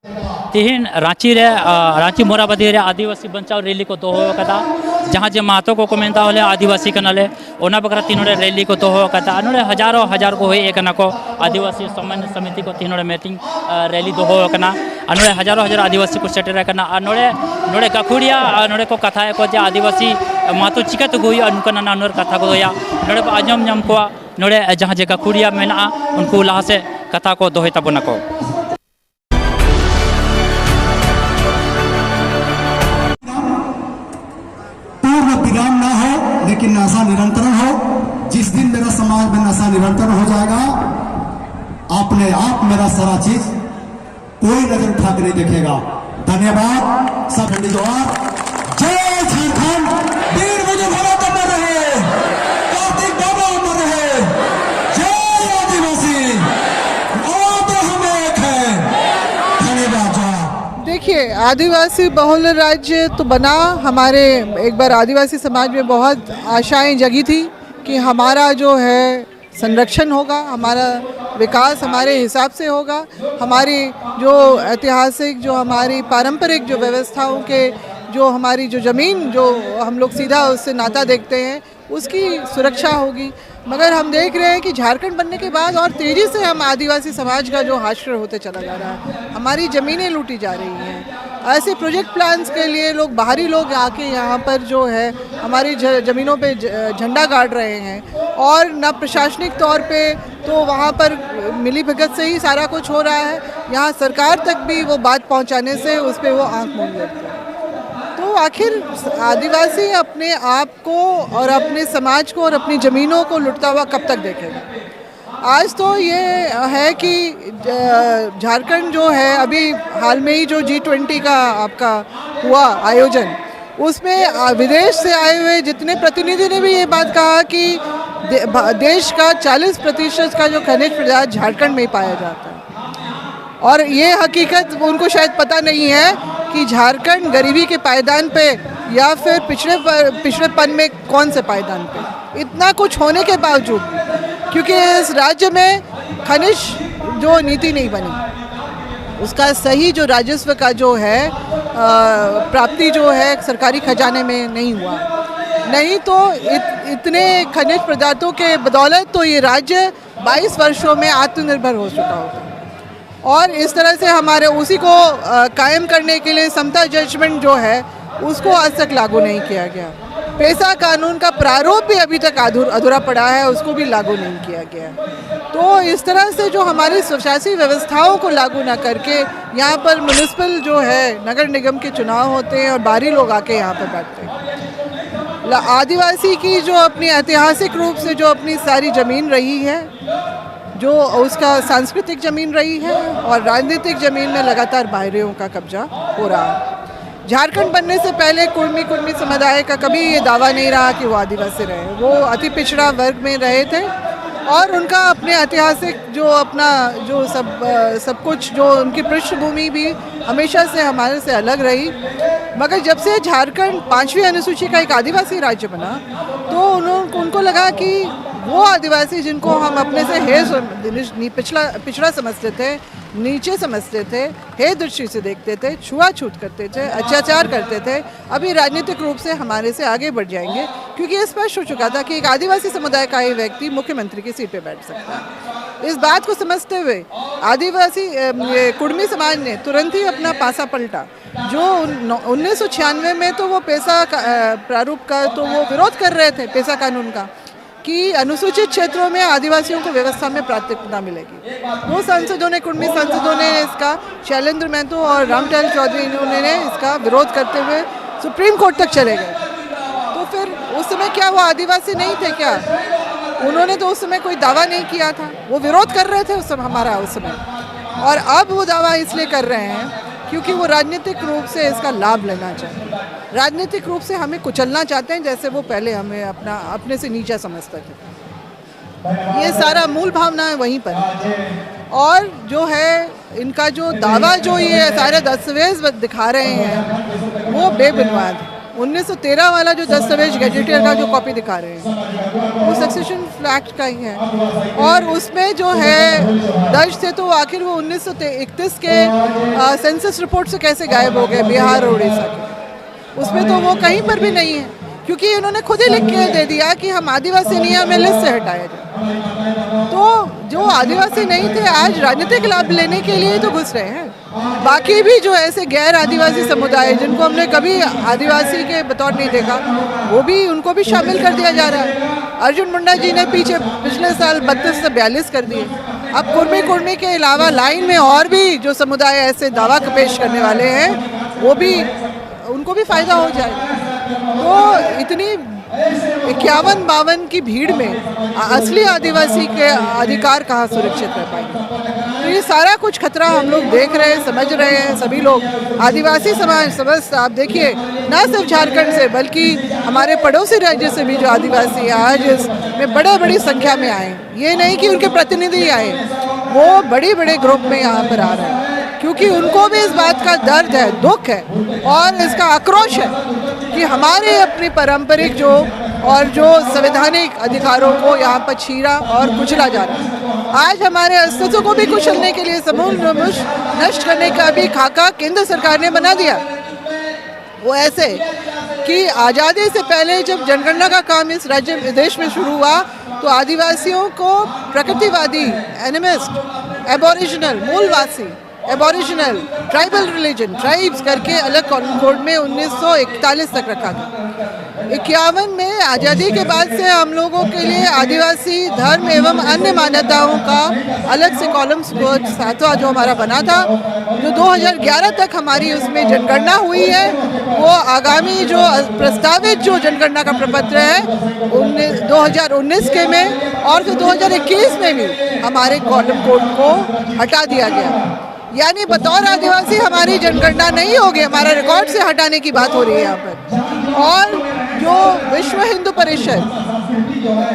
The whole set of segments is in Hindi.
तिहिन रांची मोराबादी रे आदिवासी बचाव रैली को दोहो कदा जहाँ जे महतो को मेनता होले आदिवासी कनाले ओना बकरा तीनोड़े रैली को दोहो कदा नोड़े हजार को होई एकना को आदिवासी सम्मान समिति को तीनोड़े मीटिंग रैली दोहो कना नोड़े हजार आदिवासी को सेटेर कना नोड़े गखुड़िया नोड़े को कथा को जे आदिवासी महतो चिका तो गोई अनुकना नोर कथा को दोया नोड़े आजम नाम को नोड़े जहाँ जे गखुड़िया मेना उनको लहा से कथा को दोहे तबना को विराम ना हो लेकिन नशा निरंतर हो। जिस दिन मेरा समाज में नशा निरंतर हो जाएगा अपने आप मेरा सारा चीज कोई नजर उठा के नहीं देखेगा। धन्यवाद। सब जोहार। जय झारखंड। वीर बुजुर्ग भारत अमर रहे। कार्तिक बाबा अमर रहे। जय आदिवासी। तो हम एक है। धन्यवाद। देखिए, आदिवासी बहुल राज्य तो बना, हमारे एक बार आदिवासी समाज में बहुत आशाएं जगी थी कि हमारा जो है संरक्षण होगा, हमारा विकास हमारे हिसाब से होगा, हमारी जो ऐतिहासिक जो हमारी पारंपरिक जो व्यवस्थाओं के जो हमारी जो ज़मीन जो हम लोग सीधा उससे नाता देखते हैं उसकी सुरक्षा होगी। मगर हम देख रहे हैं कि झारखंड बनने के बाद और तेज़ी से हम आदिवासी समाज का जो हाशिर होते चला जा रहा है, हमारी ज़मीनें लूटी जा रही हैं। ऐसे प्रोजेक्ट प्लान्स के लिए लोग बाहरी लोग आके यहाँ पर जो है हमारी ज़मीनों पे झंडा गाड़ रहे हैं और न प्रशासनिक तौर पे तो वहाँ पर मिली भगत से ही सारा कुछ हो रहा है, यहाँ सरकार तक भी वो बात पहुँचाने से उस पर वो आँख मूंद लेते हैं। तो आखिर आदिवासी अपने आप को और अपने समाज को और अपनी ज़मीनों को लुटता हुआ कब तक देखेगा। आज तो ये है कि झारखंड जो है अभी हाल में ही जो G20 का आपका हुआ आयोजन, उसमें विदेश से आए हुए जितने प्रतिनिधि ने भी ये बात कहा कि देश का 40% का जो खनिज पदार्थ झारखंड में ही पाया जाता है। और ये हकीकत उनको शायद पता नहीं है कि झारखंड गरीबी के पायदान पे या फिर पिछड़ेपन में कौन से पायदान पे, इतना कुछ होने के बावजूद क्योंकि इस राज्य में खनिज जो नीति नहीं बनी, उसका सही जो राजस्व का जो है प्राप्ति जो है सरकारी खजाने में नहीं हुआ, नहीं तो इतने खनिज पदार्थों के बदौलत तो ये राज्य 22 वर्षों में आत्मनिर्भर हो चुका होता। और इस तरह से हमारे उसी को कायम करने के लिए समता जजमेंट जो है उसको आज तक लागू नहीं किया गया। पेशा कानून का प्रारूप भी अभी तक अधूरा पड़ा है, उसको भी लागू नहीं किया गया। तो इस तरह से जो हमारी स्वशासी व्यवस्थाओं को लागू ना करके यहाँ पर म्युनिसिपल जो है नगर निगम के चुनाव होते हैं और बाहरी लोग आके यहाँ पर बैठते हैं। आदिवासी की जो अपनी ऐतिहासिक रूप से जो अपनी सारी ज़मीन रही है, जो उसका सांस्कृतिक ज़मीन रही है और राजनीतिक ज़मीन में लगातार बाहरियों का कब्जा हो रहा है। झारखंड बनने से पहले कुर्मी समुदाय का कभी ये दावा नहीं रहा कि वो आदिवासी रहे, वो अति पिछड़ा वर्ग में रहे थे और उनका अपने ऐतिहासिक जो अपना जो सब कुछ जो उनकी पृष्ठभूमि भी हमेशा से हमारे से अलग रही। मगर जब से झारखंड 5वीं अनुसूची का एक आदिवासी राज्य बना तो उनको लगा कि वो आदिवासी जिनको हम अपने से पिछड़ा समझते थे, नीचे समझते थे, हे दृष्टि से देखते थे, छुआछूत करते थे, अत्याचार करते थे, अभी राजनीतिक रूप से हमारे से आगे बढ़ जाएंगे क्योंकि ये स्पष्ट हो चुका था कि एक आदिवासी समुदाय का ही व्यक्ति मुख्यमंत्री की सीट पे बैठ सकता है। इस बात को समझते हुए आदिवासी कुर्मी समाज ने तुरंत ही अपना पासा पलटा। जो 1996 में तो वो पेशा प्रारूप का तो वो विरोध कर रहे थे, पेशा कानून का, कि अनुसूचित क्षेत्रों में आदिवासियों को व्यवस्था में प्राथमिकता मिलेगी। वो सांसदों ने, कुर्मी सांसदों ने इसका, शैलेंद्र महतो और रामटहल चौधरी ने इसका विरोध करते हुए सुप्रीम कोर्ट तक चले गए। तो फिर उस समय क्या वो आदिवासी नहीं थे क्या? उन्होंने तो उस समय कोई दावा नहीं किया था, वो विरोध कर रहे थे उस समय हमारा उस समय, और अब वो दावा इसलिए कर रहे हैं क्योंकि वो राजनीतिक रूप से इसका लाभ लेना चाहते हैं, राजनीतिक रूप से हमें कुचलना चाहते हैं जैसे वो पहले हमें अपने से नीचा समझते थे। ये सारा मूल भावना है वहीं पर। और जो है इनका जो दावा जो ये सारे दस्तावेज दिखा रहे हैं वो बेबुनियाद है। 1913 वाला जो दस्तावेज गैजेटियर का जो कॉपी दिखा रहे हैं वो सक्सेशन एक्ट का ही है, और उसमें जो है दर्ज थे तो आखिर वो 1931 के सेंसस रिपोर्ट से कैसे गायब हो गए बिहार और उड़ीसा के, उसमें तो वो कहीं पर भी नहीं है, क्योंकि उन्होंने खुद ही लिख के दे दिया कि हम आदिवासी नहीं, हमें लिस्ट से हटाया जाए। तो जो आदिवासी नहीं थे आज राजनीतिक लाभ लेने के लिए तो घुस रहे हैं। बाकी भी जो ऐसे गैर आदिवासी समुदाय जिनको हमने कभी आदिवासी के बतौर नहीं देखा, वो भी उनको भी शामिल कर दिया जा रहा है। अर्जुन मुंडा जी ने पिछले साल 32 से 42 कर दिए। अब कुर्मी के अलावा लाइन में और भी जो समुदाय ऐसे दावा पेश करने वाले हैं वो भी, उनको भी फायदा हो जाए। तो इतनी 51-52 की भीड़ में असली आदिवासी के अधिकार कहाँ सुरक्षित रह पाएंगे? तो ये सारा कुछ खतरा हम लोग देख रहे हैं, समझ रहे हैं सभी लोग। आदिवासी समाज समस्त आप देखिए, ना सिर्फ झारखंड से बल्कि हमारे पड़ोसी राज्य से भी जो आदिवासी आज इसमें बड़ी संख्या में आए। ये नहीं कि उनके प्रतिनिधि आए, वो बड़े ग्रुप में यहाँ पर आ रहे हैं, क्योंकि उनको भी इस बात का दर्द है, दुख है और इसका आक्रोश है कि हमारे अपने पारंपरिक जो और जो संवैधानिक अधिकारों को यहाँ पर छीना और कुचला जा रहा है। आज हमारे अस्तित्व को भी कुचलने के लिए, समूल नष्ट करने का भी खाका केंद्र सरकार ने बना दिया। वो ऐसे कि आज़ादी से पहले जब जनगणना का काम इस देश में शुरू हुआ तो आदिवासियों को प्रकृतिवादी, एनिमिस्ट, एबोरिजिनल, मूलवासी, एबोरिजिनल, ट्राइबल रिलीजन, ट्राइब्स करके अलग कोड में 1941 तक रखा गया। 51 में आज़ादी के बाद से हम लोगों के लिए आदिवासी धर्म एवं अन्य मान्यताओं का अलग से कॉलम्स सातवां जो हमारा बना था, जो 2011 तक हमारी उसमें जनगणना हुई है, वो आगामी जो प्रस्तावित जो जनगणना का प्रपत्र है 2019 के में और फिर 2021 में भी हमारे कॉलम कोड को हटा दिया गया। यानी बतौर आदिवासी हमारी जनगणना नहीं होगी, हमारा रिकॉर्ड से हटाने की बात हो रही है यहाँ पर। और जो विश्व हिंदू परिषद,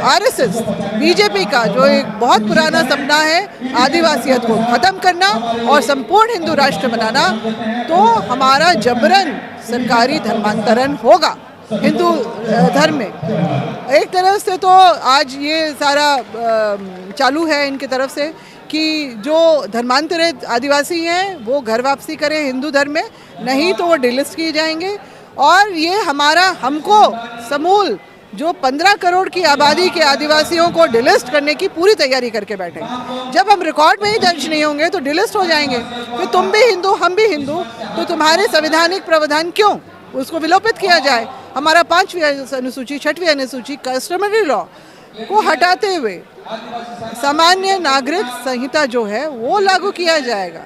आरएसएस, बीजेपी का जो एक बहुत पुराना सपना है आदिवासियत को खत्म करना और संपूर्ण हिंदू राष्ट्र बनाना, तो हमारा जबरन सरकारी धर्मांतरण होगा हिंदू धर्म में। एक तरफ से तो आज ये सारा चालू है इनकी तरफ से कि जो धर्मांतरित आदिवासी हैं वो घर वापसी करें हिंदू धर्म में, नहीं तो वो डिलिस्ट किए जाएंगे। और ये हमको समूल जो 15 करोड़ की आबादी के आदिवासियों को डिलिस्ट करने की पूरी तैयारी करके बैठे। जब हम रिकॉर्ड में ही दर्ज नहीं होंगे तो डिलिस्ट हो जाएंगे, फिर तुम भी हिंदू हम भी हिंदू, तो तुम्हारे संवैधानिक प्रावधान क्यों, उसको विलोपित किया जाए। हमारा 5वीं अनुसूची, 6वीं अनुसूची कस्टमरी लॉ को हटाते हुए सामान्य नागरिक संहिता जो है वो लागू किया जाएगा।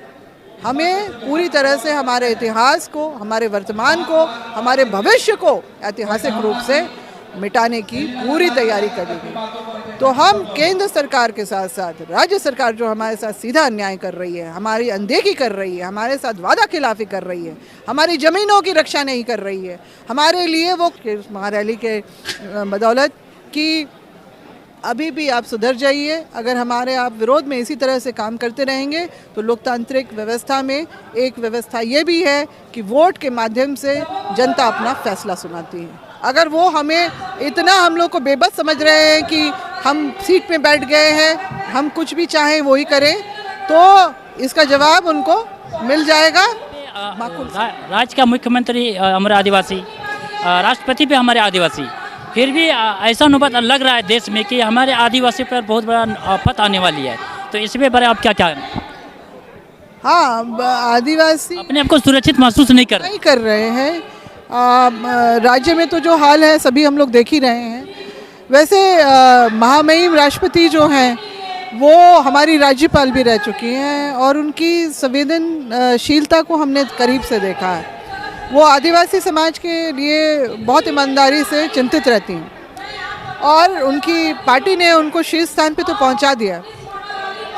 हमें पूरी तरह से हमारे इतिहास को, हमारे वर्तमान को, हमारे भविष्य को ऐतिहासिक रूप से मिटाने की पूरी तैयारी करेंगे। तो हम केंद्र सरकार के साथ साथ राज्य सरकार जो हमारे साथ सीधा अन्याय कर रही है, हमारी अनदेखी कर रही है, हमारे साथ वादा खिलाफी कर रही है, हमारी ज़मीनों की रक्षा नहीं कर रही है, हमारे लिए वो महारैली के बदौलत कि अभी भी आप सुधर जाइए। अगर हमारे आप विरोध में इसी तरह से काम करते रहेंगे तो लोकतांत्रिक व्यवस्था में एक व्यवस्था ये भी है कि वोट के माध्यम से जनता अपना फैसला सुनाती है। अगर वो हमें इतना हम लोग को बेबस समझ रहे हैं कि हम सीट में बैठ गए हैं, हम कुछ भी चाहें वो ही करें, तो इसका जवाब उनको मिल जाएगा। राज्य का मुख्यमंत्री हमारे आदिवासी, राष्ट्रपति भी हमारे आदिवासी, फिर भी ऐसा अनुभव लग रहा है देश में कि हमारे आदिवासी पर बहुत बड़ा आफत आने वाली है। तो इसमें बारे आप क्या हाँ, आदिवासी अपने आप को सुरक्षित महसूस नहीं कर रहे हैं। राज्य में तो जो हाल है सभी हम लोग देख ही रहे हैं। वैसे महामहिम राष्ट्रपति जो हैं वो हमारी राज्यपाल भी रह चुकी हैं और उनकी संवेदनशीलता को हमने करीब से देखा है। वो आदिवासी समाज के लिए बहुत ईमानदारी से चिंतित रहती हैं और उनकी पार्टी ने उनको शीर्ष स्थान पे तो पहुंचा दिया।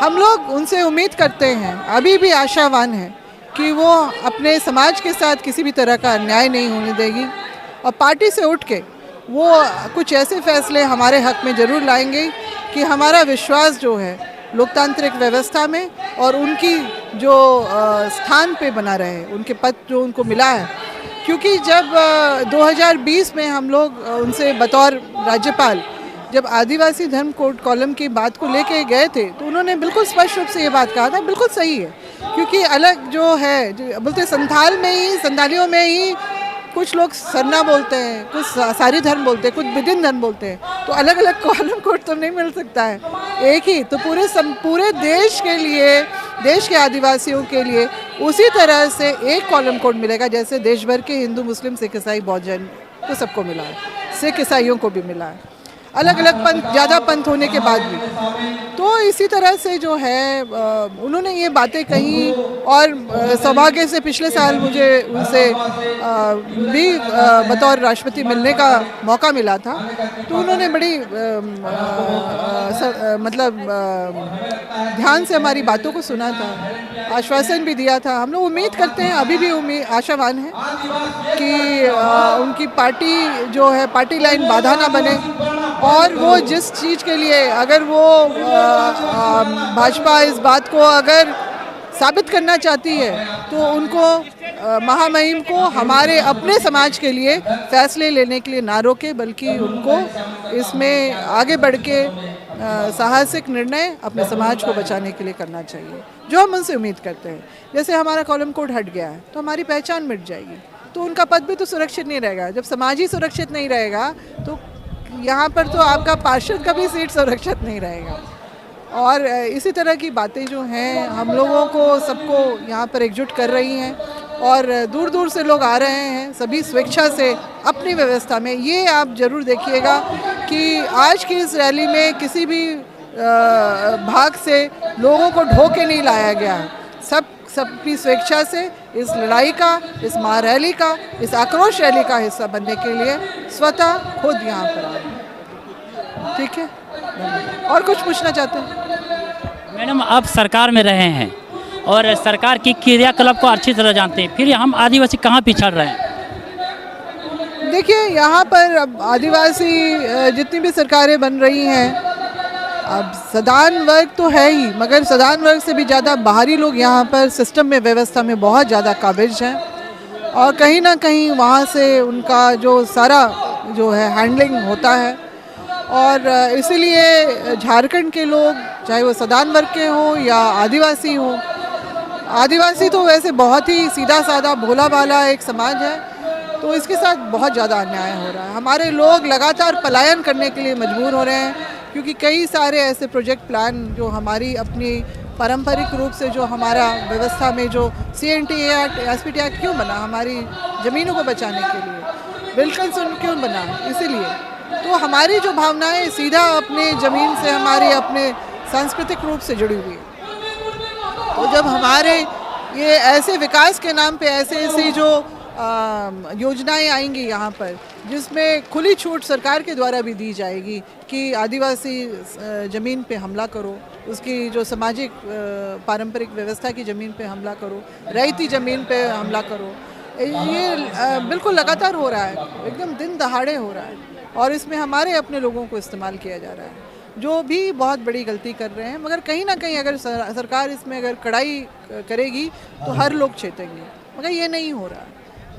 हम लोग उनसे उम्मीद करते हैं, अभी भी आशावान हैं कि वो अपने समाज के साथ किसी भी तरह का अन्याय नहीं होने देगी और पार्टी से उठ के वो कुछ ऐसे फैसले हमारे हक में ज़रूर लाएंगे कि हमारा विश्वास जो है लोकतांत्रिक व्यवस्था में और उनकी जो स्थान पे बना रहे, उनके पद जो उनको मिला है क्योंकि जब 2020 में हम लोग उनसे बतौर राज्यपाल जब आदिवासी धर्म कोड कॉलम की बात को लेके गए थे तो उन्होंने बिल्कुल स्पष्ट रूप से ये बात कहा था, बिल्कुल सही है, क्योंकि अलग जो है जो बोलते संथाल में ही, संथालियों में ही कुछ लोग सरना बोलते हैं, कुछ सारी धर्म बोलते हैं, कुछ विदिन धर्म बोलते हैं, तो अलग अलग कॉलम कोड तो नहीं मिल सकता है, एक ही तो पूरे देश के लिए, देश के आदिवासियों के लिए उसी तरह से एक कॉलम कोड मिलेगा जैसे देश भर के हिंदू, मुस्लिम, सिख, ईसाई, बौद्ध, जैन को सबको मिला है, सिख ईसाइयों को भी मिला है, अलग अलग पंथ, ज़्यादा पंथ होने के बाद भी। तो इसी तरह से जो है उन्होंने ये बातें कही और सौभाग्य से पिछले साल मुझे उनसे भी बतौर राष्ट्रपति मिलने का मौका मिला था, तो उन्होंने बड़ी मतलब ध्यान से हमारी बातों को सुना था, आश्वासन भी दिया था। हम लोग उम्मीद करते हैं, अभी भी आशावान हैं कि उनकी पार्टी जो है, पार्टी लाइन बाधा ना बने और वो जिस चीज़ के लिए अगर वो भाजपा इस बात को अगर साबित करना चाहती है तो उनको महामहिम को हमारे अपने समाज के लिए फैसले लेने के लिए ना रोके, बल्कि उनको इसमें आगे बढ़ के साहसिक निर्णय अपने समाज को बचाने के लिए करना चाहिए, जो हम उनसे उम्मीद करते हैं। जैसे हमारा कॉलम कोड हट गया है तो हमारी पहचान मिट जाएगी, तो उनका पद भी तो सुरक्षित नहीं रहेगा। जब समाज ही सुरक्षित नहीं रहेगा तो यहाँ पर तो आपका पार्षद का भी सीट सुरक्षित नहीं रहेगा। और इसी तरह की बातें जो हैं हम लोगों को सबको यहाँ पर एकजुट कर रही हैं और दूर दूर से लोग आ रहे हैं सभी स्वेच्छा से अपनी व्यवस्था में। ये आप ज़रूर देखिएगा कि आज की इस रैली में किसी भी भाग से लोगों को ढोके नहीं लाया गया है, सबकी स्वेच्छा से इस लड़ाई का, इस महारैली का, इस आक्रोश रैली का हिस्सा बनने के लिए स्वतः खुद यहाँ पर आए। ठीक है, और कुछ पूछना चाहते हैं? मैडम, आप सरकार में रहे हैं और सरकार की क्रियाकलाप को अच्छी तरह जानते हैं, फिर हम आदिवासी कहाँ पिछड़ रहे हैं? देखिए, यहाँ पर अब आदिवासी जितनी भी सरकारें बन रही हैं, अब सदान वर्ग तो है ही, मगर सदान वर्ग से भी ज़्यादा बाहरी लोग यहाँ पर सिस्टम में, व्यवस्था में बहुत ज़्यादा काबिज हैं और कहीं ना कहीं वहाँ से उनका जो सारा जो है हैंडलिंग होता है। और इसीलिए झारखंड के लोग, चाहे वो सदान वर्ग के हों या आदिवासी हों, आदिवासी तो वैसे बहुत ही सीधा साधा भोला भाला एक समाज है, तो इसके साथ बहुत ज़्यादा अन्याय हो रहा है। हमारे लोग लगातार पलायन करने के लिए मजबूर हो रहे हैं, क्योंकि कई सारे ऐसे प्रोजेक्ट प्लान जो हमारी अपनी पारंपरिक रूप से जो हमारा व्यवस्था में जो CNT एक्ट, SPT एक्ट क्यों बना, हमारी ज़मीनों को बचाने के लिए, विल्किंसन क्यों बना, इसीलिए। तो हमारी जो भावनाएं सीधा अपने ज़मीन से, हमारे अपने सांस्कृतिक रूप से जुड़ी हुई है। तो जब हमारे ये ऐसे विकास के नाम पे ऐसी जो योजनाएं आएंगी यहाँ पर, जिसमें खुली छूट सरकार के द्वारा भी दी जाएगी कि आदिवासी ज़मीन पे हमला करो, उसकी जो सामाजिक पारंपरिक व्यवस्था की ज़मीन पे हमला करो, रैयती ज़मीन पे हमला करो, ये बिल्कुल लगातार हो रहा है, एकदम दिन दहाड़े हो रहा है और इसमें हमारे अपने लोगों को इस्तेमाल किया जा रहा है, जो भी बहुत बड़ी गलती कर रहे हैं। मगर कहीं ना कहीं अगर सरकार इसमें अगर कड़ाई करेगी तो हर लोग चेतेंगे, मगर ये नहीं हो रहा।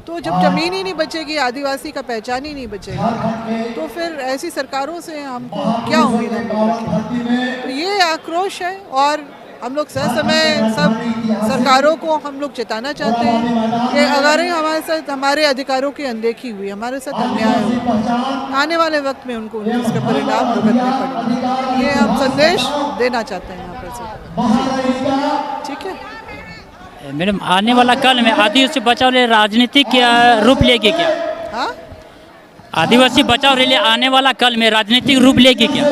तो जब ज़मीन ही नहीं बचेगी, आदिवासी का पहचान ही नहीं बचेगा, तो फिर ऐसी सरकारों से हमको क्या उम्मीद है? तो ये आक्रोश है और हम लोग समय सब सरकारों को हम लोग चेताना चाहते हैं कि अगर हमारे साथ हमारे अधिकारों की अनदेखी हुई, हमारे साथ अन्याय हुआ, आने वाले वक्त में उनको इसका परिणाम भुगतने पड़ेंगे। ये हम संदेश देना चाहते हैं यहाँ पर से। ठीक है मैडम, आने वाला कल में आदिवासी बचाओ रैली राजनीतिक रूप लेगी क्या? हाँ, आदिवासी बचाओ रैली आने वाला कल में राजनीतिक रूप लेगी क्या?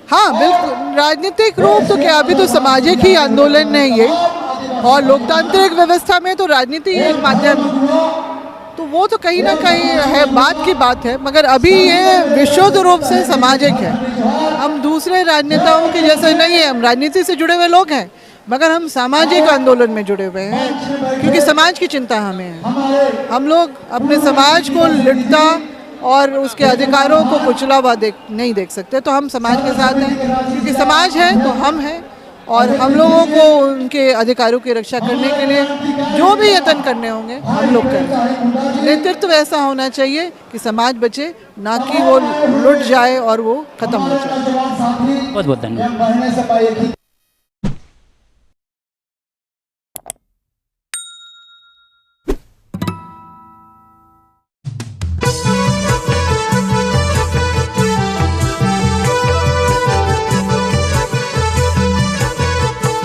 हाँ बिल्कुल, राजनीतिक रूप तो क्या, अभी तो सामाजिक ही आंदोलन है ये, और लोकतांत्रिक व्यवस्था में तो राजनीति एक माध्यम है, तो वो तो कहीं ना कहीं है, बात की बात है, मगर अभी ये विशुद्ध रूप से सामाजिक है। हम दूसरे राजनेताओं के जैसे नहीं है, हम राजनीति से जुड़े हुए लोग हैं, मगर हम सामाजिक आंदोलन में जुड़े हुए हैं, क्योंकि समाज की चिंता हमें है। हम लोग अपने समाज को लुटता और उसके अधिकारों को कुचला हुआ नहीं देख सकते, तो हम समाज के साथ हैं, क्योंकि समाज है तो हम हैं और हम लोगों को उनके अधिकारों की रक्षा करने के लिए जो भी यत्न करने होंगे हम लोग करें। नेतृत्व ऐसा होना चाहिए कि समाज बचे, ना कि वो लुट जाए और वो ख़त्म हो जाए। बहुत बहुत धन्यवाद।